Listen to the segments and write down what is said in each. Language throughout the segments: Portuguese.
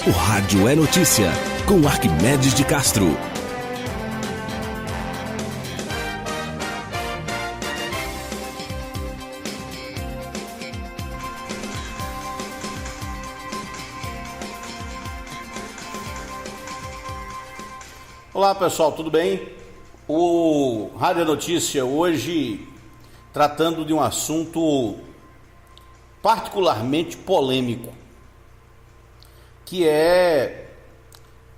O Rádio é Notícia, com Arquimedes de Castro. Olá pessoal, tudo bem? O Rádio é Notícia hoje tratando de um assunto particularmente polêmico, que é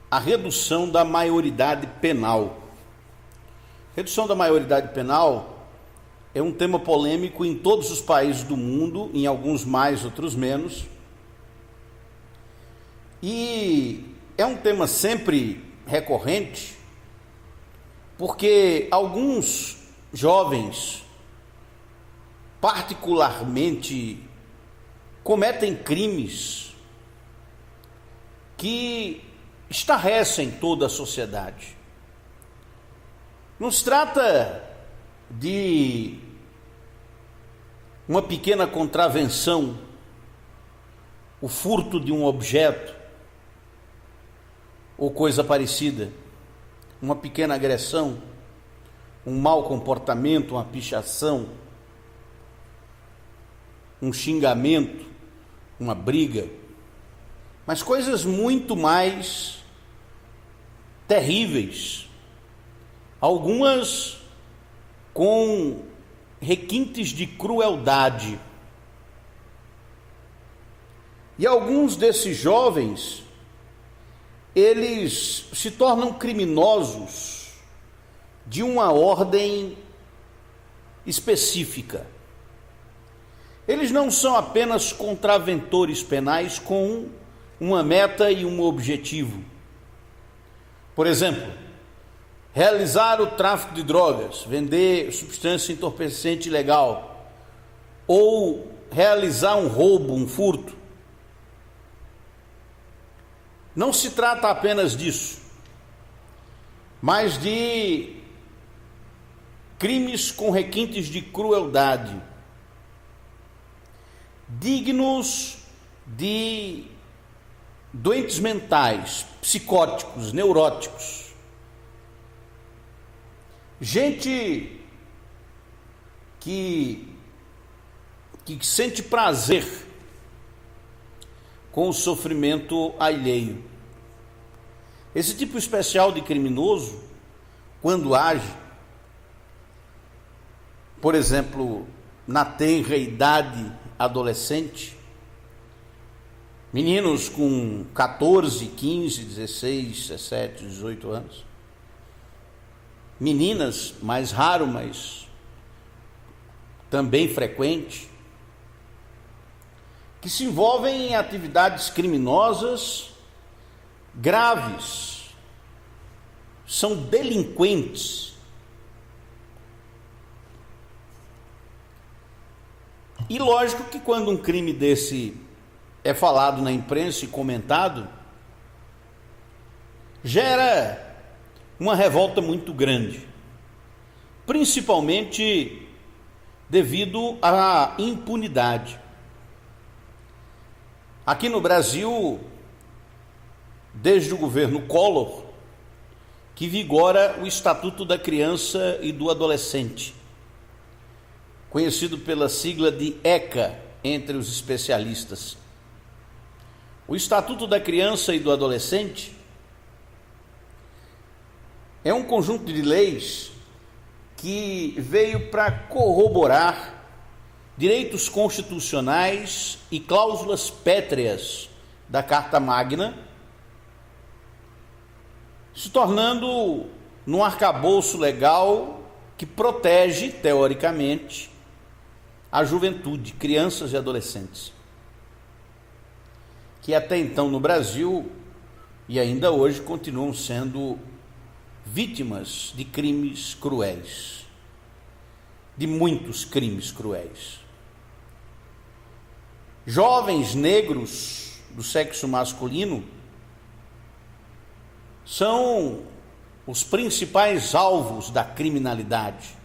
a redução da maioridade penal. Redução da maioridade penal é um tema polêmico em todos os países do mundo, em alguns mais, outros menos. E é um tema sempre recorrente, porque alguns jovens, particularmente, cometem crimes que estarrecem toda a sociedade. Não se trata de uma pequena contravenção, o furto de um objeto ou coisa parecida, uma pequena agressão, um mau comportamento, uma pichação, um xingamento, uma briga, mas coisas muito mais terríveis, algumas com requintes de crueldade. E alguns desses jovens, eles se tornam criminosos de uma ordem específica. Eles não são apenas contraventores penais com uma meta e um objetivo. Por exemplo, realizar o tráfico de drogas, vender substância entorpecente ilegal, ou realizar um roubo, um furto. Não se trata apenas disso, mas de crimes com requintes de crueldade, dignos de doentes mentais, psicóticos, neuróticos. Gente que sente prazer com o sofrimento alheio. Esse tipo especial de criminoso, quando age, por exemplo, na tenra idade adolescente, meninos com 14, 15, 16, 17, 18 anos, meninas, mais raro, mas também frequente, que se envolvem em atividades criminosas graves, são delinquentes. E lógico que quando um crime desse é falado na imprensa e comentado, gera uma revolta muito grande, principalmente devido à impunidade. Aqui no Brasil, desde o governo Collor, que vigora o Estatuto da Criança e do Adolescente, conhecido pela sigla de ECA entre os especialistas. O Estatuto da Criança e do Adolescente é um conjunto de leis que veio para corroborar direitos constitucionais e cláusulas pétreas da Carta Magna, se tornando num arcabouço legal que protege, teoricamente, a juventude, crianças e adolescentes, que até então no Brasil e ainda hoje continuam sendo vítimas de crimes cruéis, de muitos crimes cruéis. Jovens negros do sexo masculino são os principais alvos da criminalidade.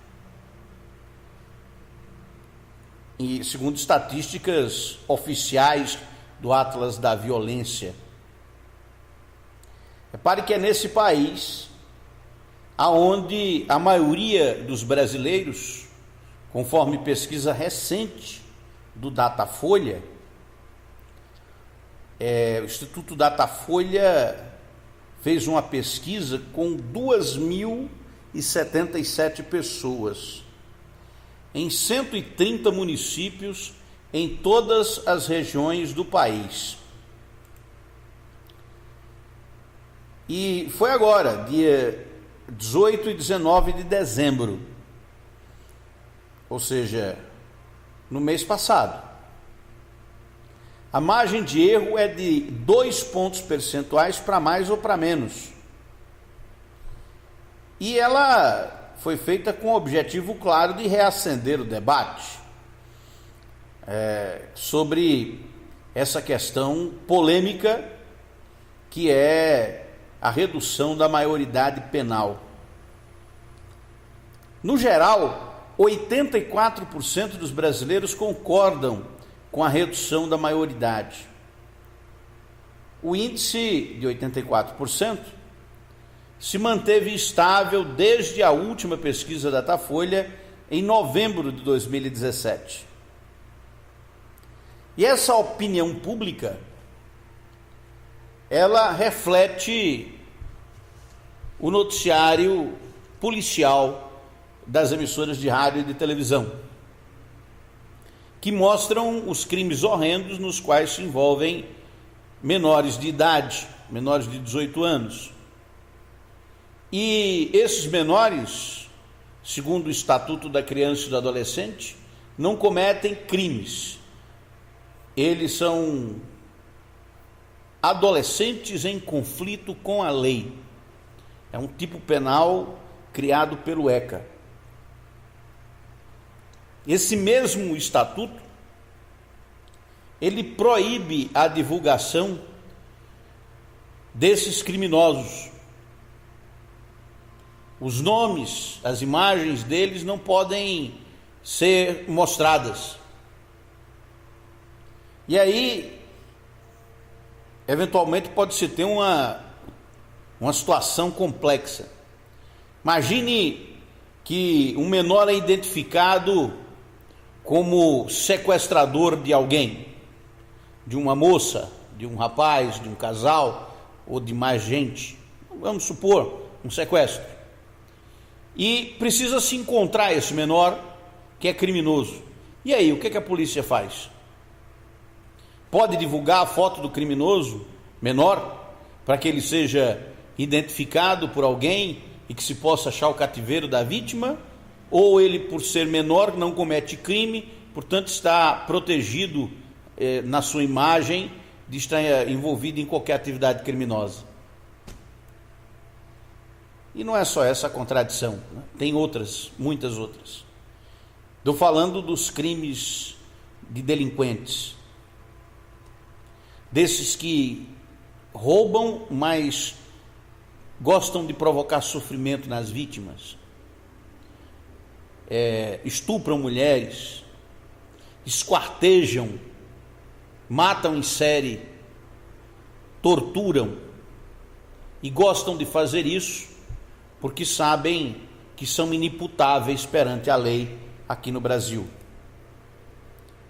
E segundo estatísticas oficiais do Atlas da Violência, Repare que é nesse país aonde a maioria dos brasileiros, conforme pesquisa recente do Datafolha, o Instituto Datafolha fez uma pesquisa com 2.077 pessoas em 130 municípios em todas as regiões do país. E foi agora, dia 18 e 19 de dezembro, ou seja, no mês passado. A margem de erro é de 2 pontos percentuais para mais ou para menos. E ela foi feita com o objetivo claro de reacender o debate sobre essa questão polêmica que é a redução da maioridade penal. No geral, 84% dos brasileiros concordam com a redução da maioridade. O índice de 84% se manteve estável desde a última pesquisa da Datafolha em novembro de 2017. E essa opinião pública, ela reflete o noticiário policial das emissoras de rádio e de televisão, que mostram os crimes horrendos nos quais se envolvem menores de idade, menores de 18 anos. E esses menores, segundo o Estatuto da Criança e do Adolescente, não cometem crimes. Eles são adolescentes em conflito com a lei. É um tipo penal criado pelo ECA. Esse mesmo estatuto, ele proíbe a divulgação desses criminosos. Os nomes, as imagens deles não podem ser mostradas. E aí, eventualmente pode-se ter uma situação complexa. Imagine que um menor é identificado como sequestrador de alguém, de uma moça, de um rapaz, de um casal ou de mais gente. Vamos supor, um sequestro. E precisa se encontrar esse menor que é criminoso. E aí, o que a polícia faz? Pode divulgar a foto do criminoso menor para que ele seja identificado por alguém e que se possa achar o cativeiro da vítima? Ou ele, por ser menor, não comete crime, portanto está protegido na sua imagem de estar envolvido em qualquer atividade criminosa? E não é só essa a contradição, né? Tem outras, muitas outras. Estou falando dos crimes de delinquentes, desses que roubam, mas gostam de provocar sofrimento nas vítimas, estupram mulheres, esquartejam, matam em série, torturam, e gostam de fazer isso porque sabem que são inimputáveis perante a lei aqui no Brasil.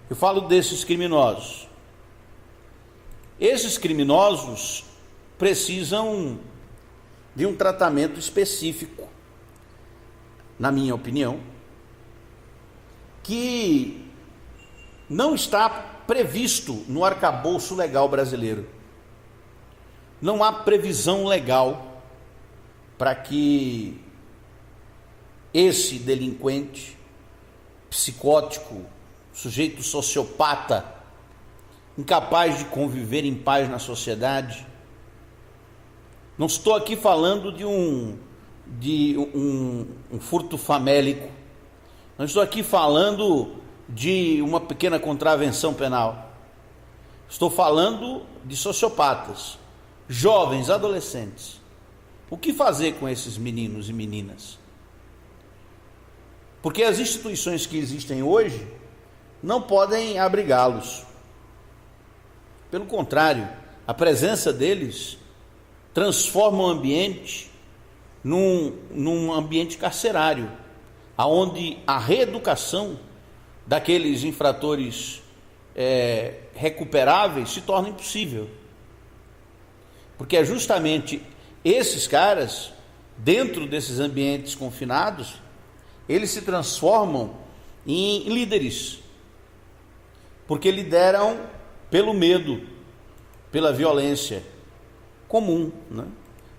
Eu falo desses criminosos. Esses criminosos precisam de um tratamento específico, na minha opinião, que não está previsto no arcabouço legal brasileiro. Não há previsão legal para que esse delinquente psicótico, sujeito sociopata, incapaz de conviver em paz na sociedade. Não estou aqui falando de um furto famélico. Não estou aqui falando de uma pequena contravenção penal. Estou falando de sociopatas, jovens, adolescentes. O que fazer com esses meninos e meninas? Porque as instituições que existem hoje não podem abrigá-los. Pelo contrário, a presença deles transforma o ambiente num ambiente carcerário, onde a reeducação daqueles infratores recuperáveis se torna impossível. Porque é justamente esses caras, dentro desses ambientes confinados, eles se transformam em líderes, porque lideram pelo medo, pela violência comum, né?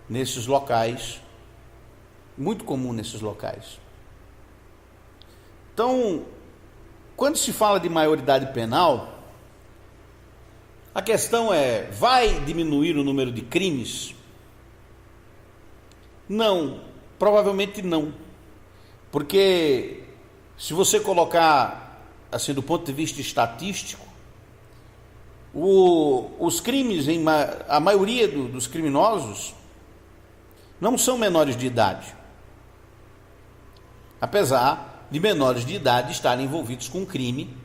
Nesses locais, muito comum nesses locais. Então, quando se fala de maioridade penal, a questão é: vai diminuir o número de crimes? Não, provavelmente não. Porque se você colocar assim do ponto de vista estatístico, os crimes, a maioria dos criminosos não são menores de idade, apesar de menores de idade estarem envolvidos com crime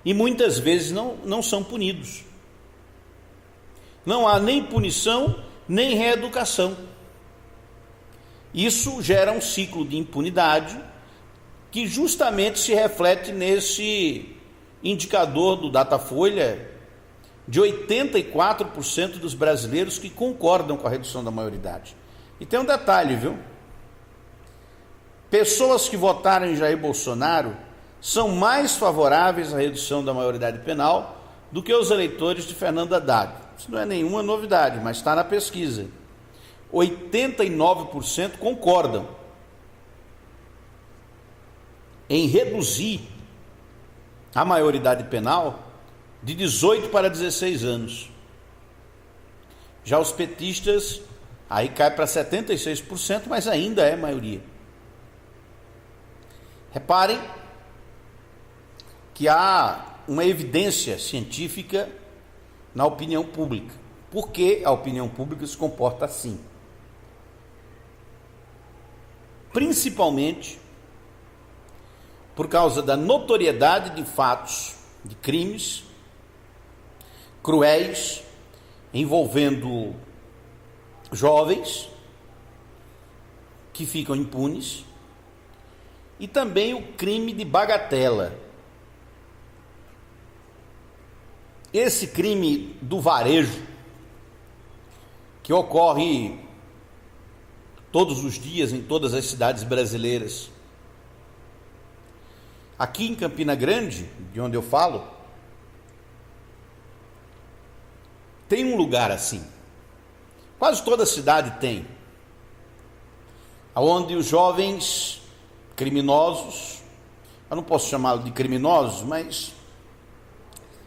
e muitas vezes não são punidos. Não há nem punição, nem reeducação. Isso gera um ciclo de impunidade que justamente se reflete nesse indicador do Datafolha de 84% dos brasileiros que concordam com a redução da maioridade. E tem um detalhe, viu? Pessoas que votaram em Jair Bolsonaro são mais favoráveis à redução da maioridade penal do que os eleitores de Fernando Haddad. Isso não é nenhuma novidade, mas está na pesquisa. 89% concordam em reduzir a maioridade penal de 18 para 16 anos. Já os petistas, aí cai para 76%, mas ainda é maioria. Reparem que há uma evidência científica na opinião pública. Por que a opinião pública se comporta assim? Principalmente por causa da notoriedade de fatos, de crimes cruéis envolvendo jovens que ficam impunes, e também o crime de bagatela. Esse crime do varejo, que ocorre todos os dias em todas as cidades brasileiras. Aqui em Campina Grande, de onde eu falo, tem um lugar assim. Quase toda cidade tem, onde os jovens criminosos, eu não posso chamá-los de criminosos, mas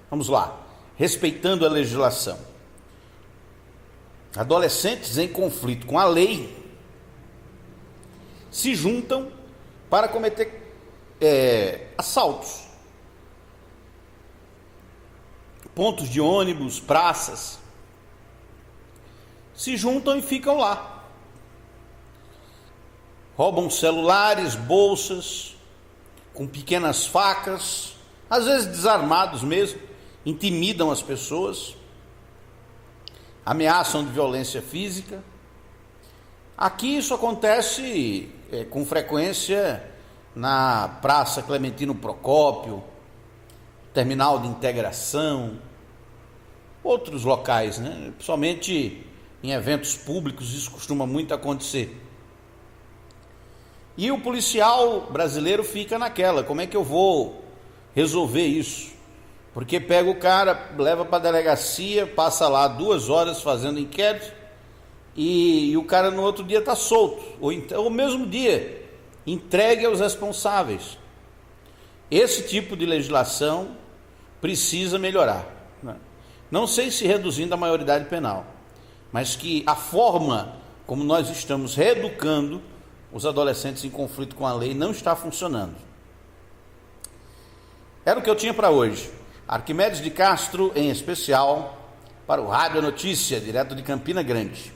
vamos lá, respeitando a legislação, adolescentes em conflito com a lei se juntam para cometer assaltos, pontos de ônibus, praças, se juntam e ficam lá, roubam celulares, bolsas, com pequenas facas, às vezes desarmados mesmo, intimidam as pessoas, ameaçam de violência física. Aqui isso acontece com frequência na Praça Clementino Procópio, Terminal de Integração, outros locais, né? Principalmente em eventos públicos isso costuma muito acontecer. E o policial brasileiro fica naquela: como é que eu vou resolver isso? Porque pega o cara, leva para a delegacia, passa lá 2 horas fazendo inquérito e o cara no outro dia está solto, ou mesmo dia entregue aos responsáveis. Esse tipo de legislação precisa melhorar, né? Não sei se reduzindo a maioridade penal, mas que a forma como nós estamos reeducando os adolescentes em conflito com a lei não está funcionando. Era o que eu tinha para hoje. Arquimedes de Castro, em especial, para o Rádio Notícia, direto de Campina Grande.